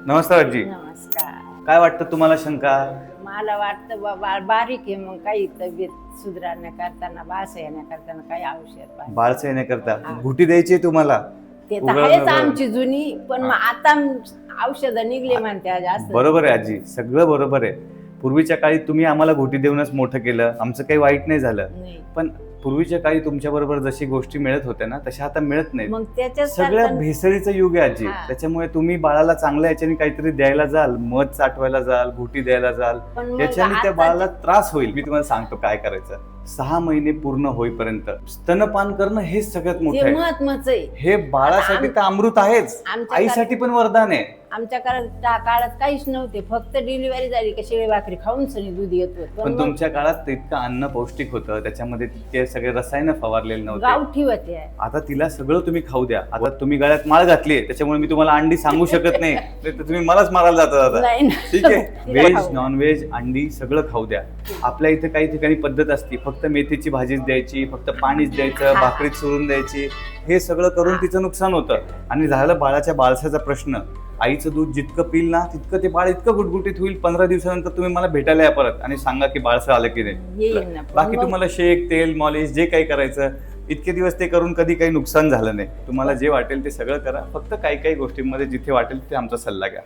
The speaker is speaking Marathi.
नमस्कार आजी. नमस्कार. काय वाटतं तुम्हाला शंका? मला वाटतं बाबा बारीक आहे, मग काही तब्येत सुधारण्या करताना बास येण्या करताना काही औषध पाहिजे. बाळसं येण्याकरता हा. घुटी द्यायची तुम्हाला? ते तर उघड आहेच नजर. आमची जुनी, पण मग आता औषधं निघले म्हणते जास्त. बरोबर आहे आजी, सगळं बरोबर आहे. पूर्वीच्या काळी तुम्ही आम्हाला घुटी देऊनच मोठं केलं, आमचं काही वाईट नाही झालं. नाही. पण पूर्वीच्या काळी तुमच्या बरोबर जशी गोष्टी मिळत होत्या ना तशा आता मिळत नाही. मग त्याच्यात सगळ्या भेसळीचं युग आहे आजी. हा. त्याच्यामुळे तुम्ही बाळाला चांगल्या याच्याने काहीतरी द्यायला जाल, मध चाटवायला जाल, घुटी द्यायला जाल, पण मग त्याच्याने त्या आता बाळाला त्रास होईल. मी तुम्हाला सांगतो काय करायचं. 6 महिने पूर्ण होईपर्यंत स्तनपान करणं हे सगळ्यात मोठं ते आहे. महत्वाचं आहे. हे बाळासाठी तर अमृत आहेच, आमच्या आईसाठी पण वरदान आहे. आमच्या काळात काहीच नव्हते, फक्त डिलिव्हरी झाली की शिळे भाकरी खाऊन सनी दूध येत होतं. पण तुमच्या काळात तितकं अन्न पौष्टिक होतं, त्याच्यामध्ये तितके सगळे रसायन फवारलेले नव्हते. गावठी होते. आता तिला सगळं तुम्ही खाऊ द्या. आता तुम्ही गळ्यात माळ घातली, त्याच्यामुळे मी तुम्हाला अंडी सांगू शकत नाही, तर तुम्ही मलाच मारायला जाता आता. नाही ना. ठीक आहे, तिला व्हेज खाऊ. नॉन व्हेज अंडी सगळं खाऊ द्या. आपल्या इथे काही ठिकाणी पद्धत असते, फक्त मेथीची भाजीच द्यायची, फक्त पाणीच द्यायचं, भाकरीत सोडून द्यायची. हे सगळं करून तिचं नुकसान होतं. आणि झालं बाळाच्या बाळसाचा प्रश्न, आईचं दूध जितकं पिल ना तितकं ते बाळ इतकं गुटगुटीत होईल. 15 दिवसानंतर तुम्ही मला भेटायला या परत आणि सांगा की बाळसं आलं की नाही. येईल ना. पण बाकी मग तुम्हाला शेक, तेल, मॉलिश जे काही करायचं, इतके दिवस ते करून कधी काही नुकसान झालं नाही. तुम्हाला जे वाटेल ते सगळं करा. फक्त काही काही गोष्टींमध्ये जिथे वाटेल तिथे आमचा सल्ला घ्या.